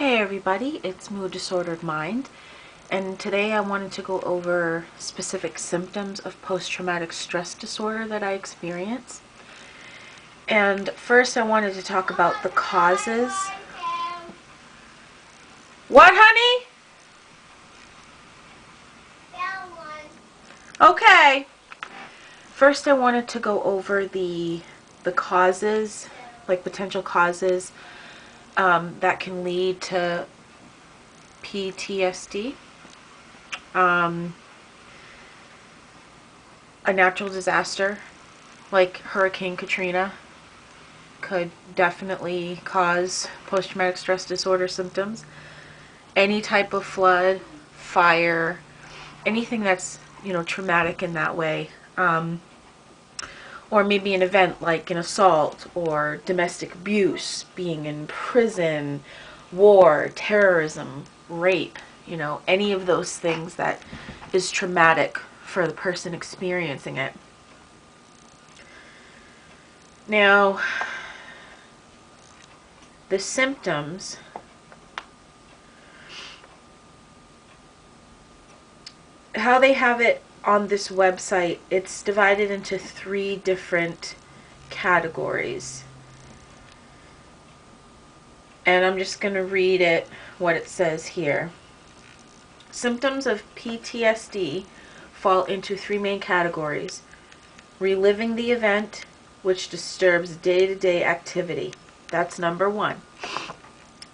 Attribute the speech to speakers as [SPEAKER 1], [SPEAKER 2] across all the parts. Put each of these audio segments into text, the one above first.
[SPEAKER 1] Hey everybody, it's Mood Disordered Mind, and today I wanted to go over specific symptoms of post-traumatic stress disorder that I experience. And first I wanted to talk about the causes. What, honey? Okay. First I wanted to go over the causes, like potential causes that can lead to PTSD. A natural disaster like Hurricane Katrina could definitely cause post-traumatic stress disorder symptoms. Any type of flood, fire, anything that's, traumatic in that way. Or maybe an event like an assault or domestic abuse, being in prison, war, terrorism, rape, any of those things that is traumatic for the person experiencing it. Now, the symptoms, how they have it on this website, it's divided into 3 different categories. And I'm just going to read it, what it says here. Symptoms of PTSD fall into 3 main categories. Reliving the event, which disturbs day-to-day activity. That's number 1.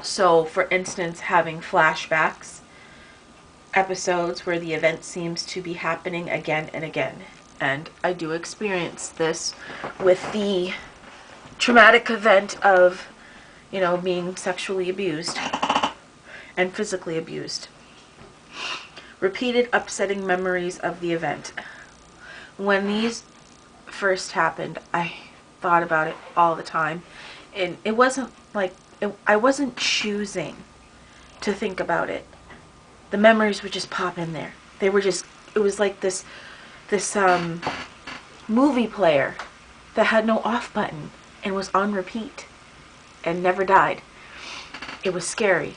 [SPEAKER 1] So, for instance, having flashbacks, episodes where the event seems to be happening again and again. And I do experience this with the traumatic event of, being sexually abused and physically abused. Repeated upsetting memories of the event. When these first happened, I thought about it all the time. And it wasn't like, I wasn't choosing to think about it. The memories would just pop in there. They were just, it was like this movie player that had no off button and was on repeat and never died. It was scary.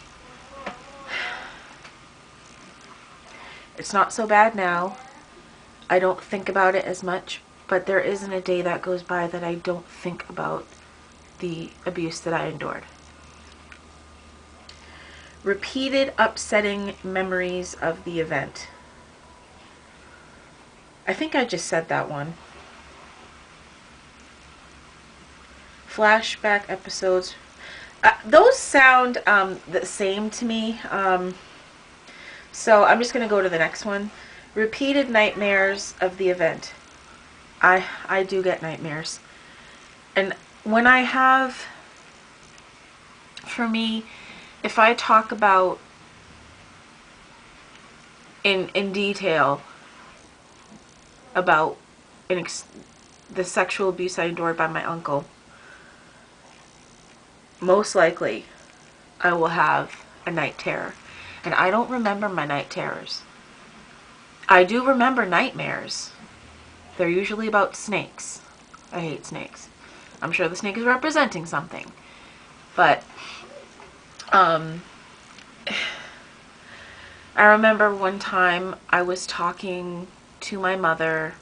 [SPEAKER 1] It's not so bad now. I don't think about it as much, but there isn't a day that goes by that I don't think about the abuse that I endured. Repeated upsetting memories of the event. I think I just said that one. Flashback episodes. Those sound the same to me. So I'm just going to go to the next one. Repeated nightmares of the event. I do get nightmares. And when I have, for me, if I talk about in detail about the sexual abuse I endured by my uncle, most likely I will have a night terror. And I don't remember my night terrors. I do remember nightmares. They're usually about snakes. I hate snakes. I'm sure the snake is representing something. But I remember one time I was talking to my mother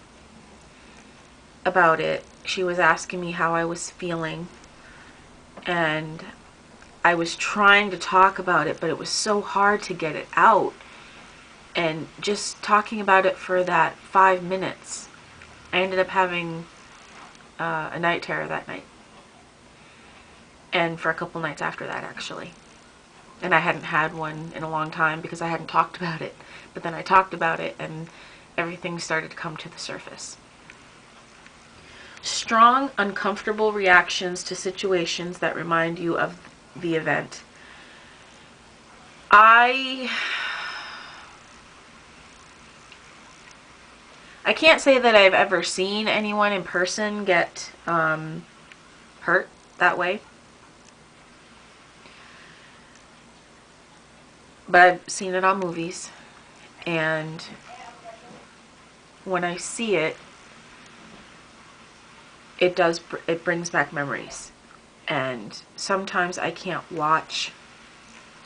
[SPEAKER 1] about it. She was asking me how I was feeling, and I was trying to talk about it, but it was so hard to get it out. And just talking about it for that 5 minutes, I ended up having a night terror that night. And for a couple nights after that, actually. And I hadn't had one in a long time because I hadn't talked about it. But then I talked about it and everything started to come to the surface. Strong, uncomfortable reactions to situations that remind you of the event. I can't say that I've ever seen anyone in person get hurt that way. But I've seen it on movies, and when I see it, it brings back memories. And sometimes I can't watch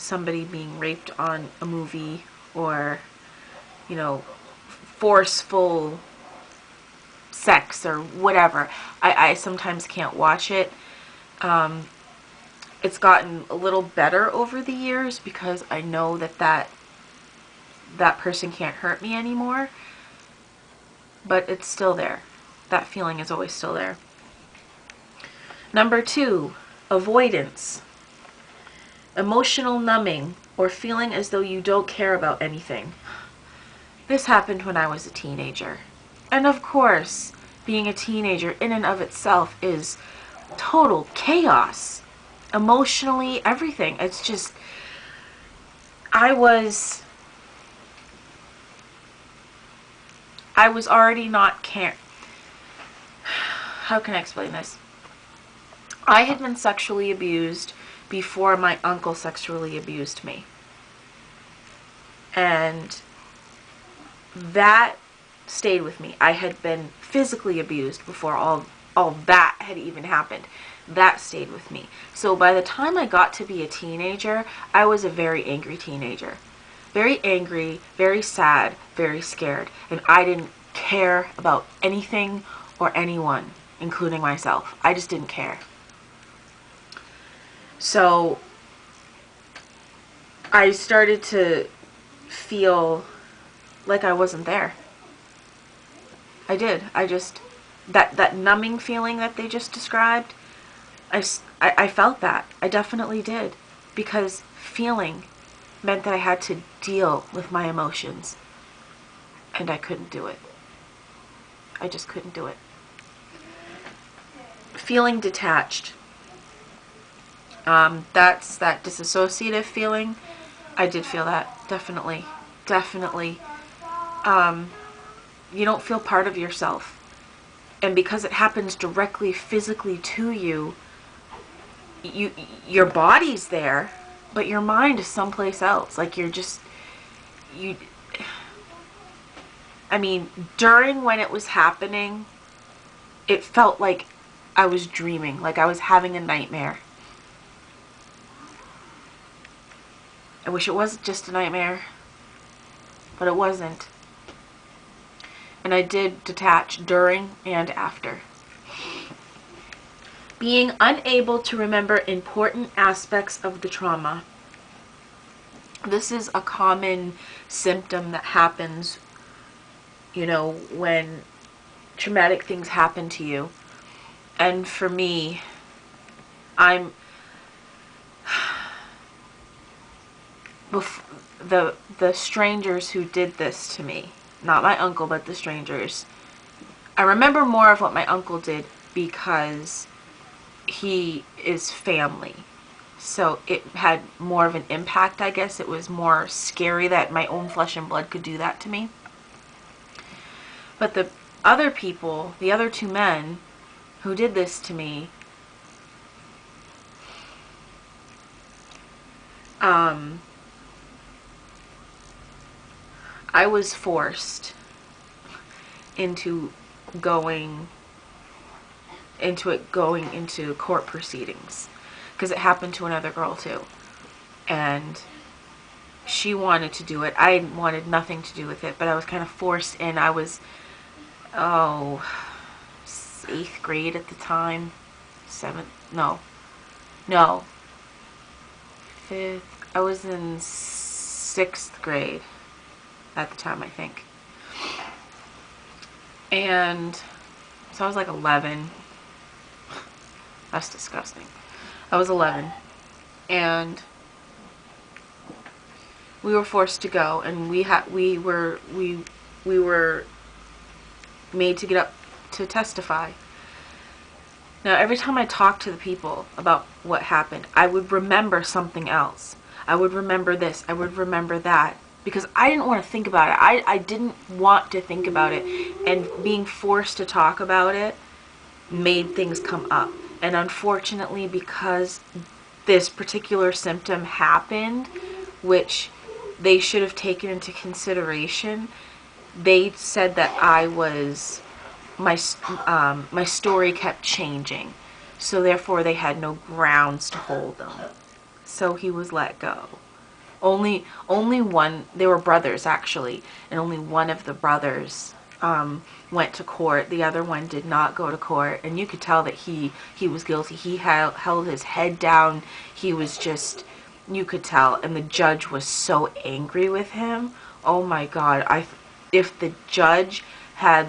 [SPEAKER 1] somebody being raped on a movie, or, you know, forceful sex or whatever. I sometimes can't watch it. It's gotten a little better over the years because I know that person can't hurt me anymore. But it's still there. That feeling is always still there. Number 2, avoidance. Emotional numbing, or feeling as though you don't care about anything. This happened when I was a teenager. And of course, being a teenager in and of itself is total chaos. Emotionally, everything. It's just, I was already not care. How can I explain this? I had been sexually abused before my uncle sexually abused me. And that stayed with me. I had been physically abused before all that had even happened. That stayed with me. So by the time I got to be a teenager, I was a very angry teenager. Very angry, very sad, very scared. And I didn't care about anything or anyone, including myself. I just didn't care. So I started to feel like I wasn't there. I did. I just, that numbing feeling that they just described, I felt that. I definitely did. Because feeling meant that I had to deal with my emotions. And I couldn't do it. I just couldn't do it. Feeling detached. That's that disassociative feeling. I did feel that. Definitely. Definitely. You don't feel part of yourself. And because it happens directly physically to you, your body's there, but your mind is someplace else. Like I mean, during when it was happening, it felt like I was dreaming, like I was having a nightmare. I wish it wasn't just a nightmare, but it wasn't. And I did detach during and after. Being unable to remember important aspects of the trauma. This is a common symptom that happens, you know, when traumatic things happen to you. And for me, the strangers who did this to me, not my uncle, but the strangers. I remember more of what my uncle did because he is family. So it had more of an impact, I guess. It was more scary that my own flesh and blood could do that to me. But the other people, the other 2 men who did this to me, I was forced into going into court proceedings, because it happened to another girl too, and she wanted to do it. I wanted nothing to do with it, but I was kind of forced in. I was 8th grade at the time. 5th. I was in 6th grade at the time, I think. And so I was like 11. That's disgusting. I was 11. And we were forced to go, and we were made to get up to testify. Now, every time I talked to the people about what happened, I would remember something else. I would remember this. I would remember that. Because I didn't want to think about it. I didn't want to think about it. And being forced to talk about it made things come up. And unfortunately, because this particular symptom happened, which they should have taken into consideration, they said that my story kept changing. So therefore they had no grounds to hold them. So he was let go. Only one, they were brothers actually, and only one of the brothers went to court. The other one did not go to court, and you could tell that he was guilty. He held his head down. He was just, you could tell, and the judge was so angry with him. Oh my God! If the judge had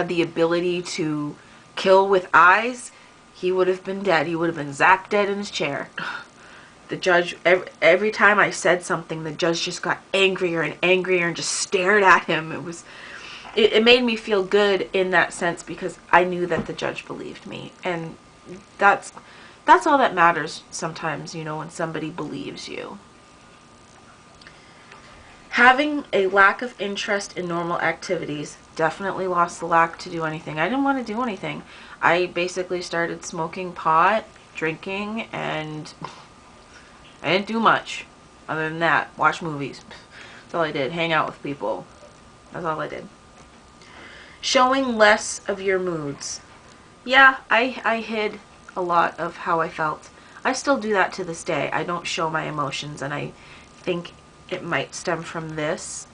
[SPEAKER 1] the ability to kill with eyes, he would have been dead. He would have been zapped dead in his chair. The judge, every time I said something, the judge just got angrier and angrier and just stared at him. It made me feel good in that sense, because I knew that the judge believed me. And that's all that matters sometimes, you know, when somebody believes you. Having a lack of interest in normal activities. Definitely lost the lack to do anything. I didn't want to do anything. I basically started smoking pot, drinking, and I didn't do much other than that. Watch movies. That's all I did. Hang out with people. That's all I did. Showing less of your moods. Yeah, I hid a lot of how I felt. I still do that to this day. I don't show my emotions, and I think it might stem from this.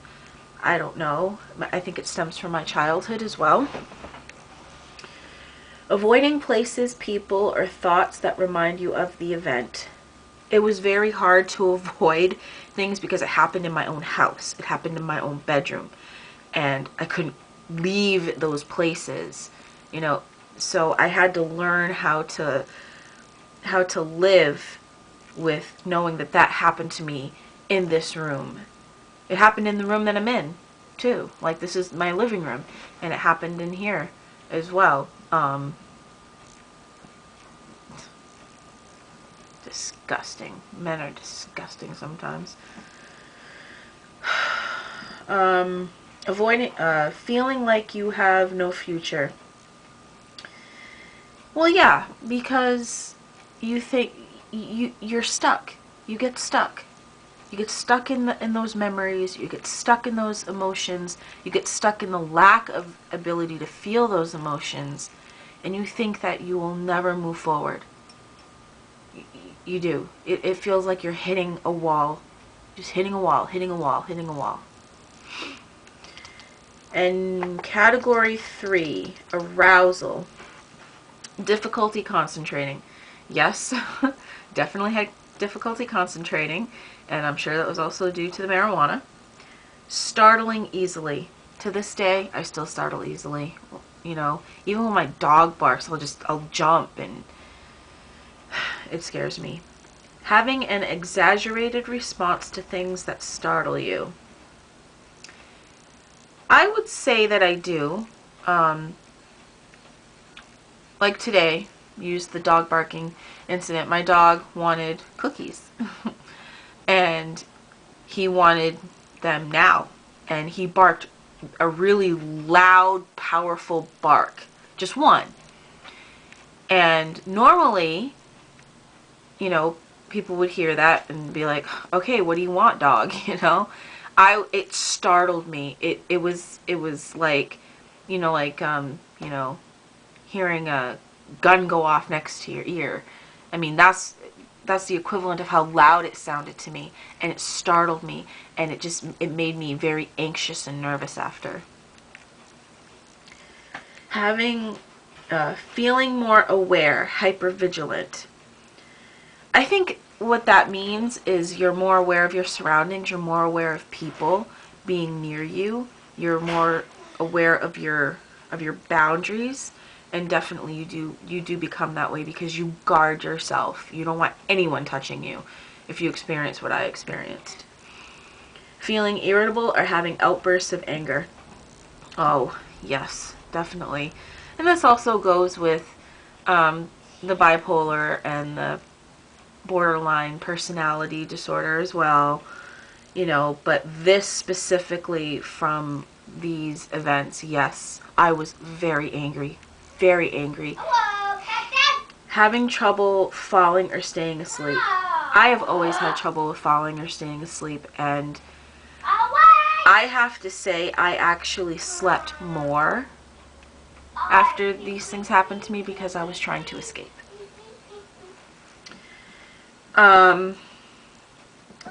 [SPEAKER 1] I don't know. I think it stems from my childhood as well. Avoiding places, people, or thoughts that remind you of the event. It was very hard to avoid things because it happened in my own house. It happened in my own bedroom. And I couldn't leave those places, you know. So I had to learn how to live with knowing that that happened to me in this room. It happened in the room that I'm in, too. Like, this is my living room, and it happened in here as well. Disgusting. Men are disgusting sometimes. Avoiding, feeling like you have no future. Well, yeah, because you think you're stuck. You get stuck. You get stuck in those memories. You get stuck in those emotions. You get stuck in the lack of ability to feel those emotions, and you think that you will never move forward. You do. It feels like you're hitting a wall, just hitting a wall, hitting a wall, hitting a wall. And category 3, arousal. Difficulty concentrating. Yes, definitely had difficulty concentrating, and I'm sure that was also due to the marijuana. Startling easily. To this day, I still startle easily. You know, even when my dog barks, I'll jump, and it scares me. Having an exaggerated response to things that startle you. I would say that I do. Like today, used the dog barking incident. My dog wanted cookies. And he wanted them now. And he barked a really loud, powerful bark. Just one. And normally, you know, people would hear that and be like, okay, what do you want, dog? You know? It startled me. It was like, you know, like, you know, hearing a gun go off next to your ear. I mean, that's the equivalent of how loud it sounded to me, and it startled me, and it made me very anxious and nervous after. Having, feeling more aware, hypervigilant. I think what that means is you're more aware of your surroundings, you're more aware of people being near you, you're more aware of your boundaries, and definitely you do become that way because you guard yourself. You don't want anyone touching you if you experience what I experienced. Feeling irritable or having outbursts of anger. Oh, yes, definitely. And this also goes with the bipolar and the borderline personality disorder as well, you know, but this specifically from these events, yes, I was very angry, very angry.
[SPEAKER 2] Hello, Captain.
[SPEAKER 1] Having trouble falling or staying asleep. I have always had trouble with falling or staying asleep, and I have to say I actually slept more after these things happened to me because I was trying to escape.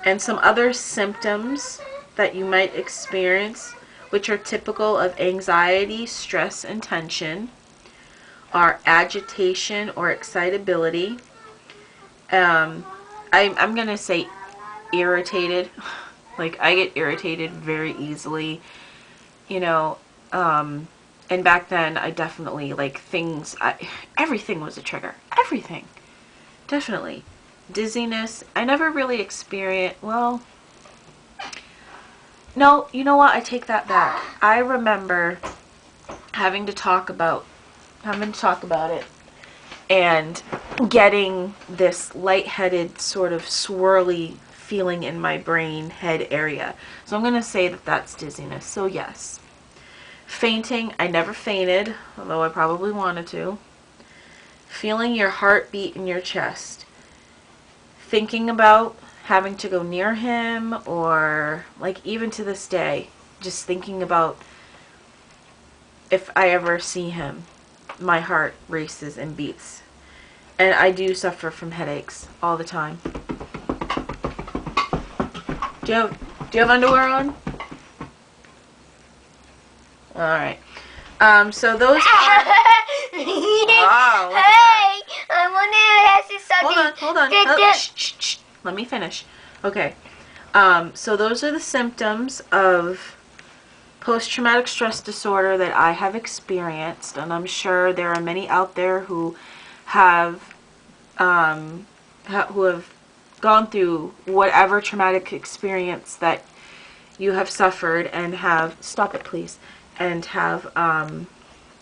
[SPEAKER 1] And some other symptoms that you might experience, which are typical of anxiety, stress, and tension, are agitation or excitability. I'm going to say irritated. Like, I get irritated very easily, you know, and back then I definitely, like, everything was a trigger. Everything. Definitely. Dizziness. I never really experienced, well, no, you know what? I take that back. I remember having to talk about it and getting this lightheaded, sort of swirly feeling in my brain head area. So I'm going to say that that's dizziness. So yes. Fainting. I never fainted, although I probably wanted to. Feeling your heartbeat in your chest. Thinking about having to go near him, or like even to this day, just thinking about if I ever see him, my heart races and beats. And I do suffer from headaches all the time. Do you have underwear on? Alright. So those are... Wow.
[SPEAKER 2] Hey, I want to ask you something.
[SPEAKER 1] Hold on. Shh. Let me finish. Okay. So those are the symptoms of post-traumatic stress disorder that I have experienced, and I'm sure there are many out there who have gone through whatever traumatic experience that you have suffered and have, stop it please, and have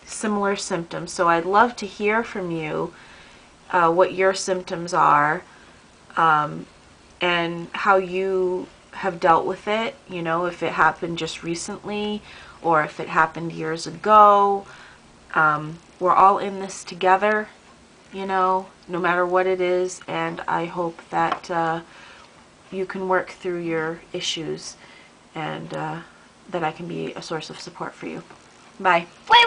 [SPEAKER 1] similar symptoms. So I'd love to hear from you what your symptoms are, and how you have dealt with it, you know, if it happened just recently or if it happened years ago. We're all in this together, you know, no matter what it is, and I hope that you can work through your issues, and that I can be a source of support for you. Bye.
[SPEAKER 2] Wait.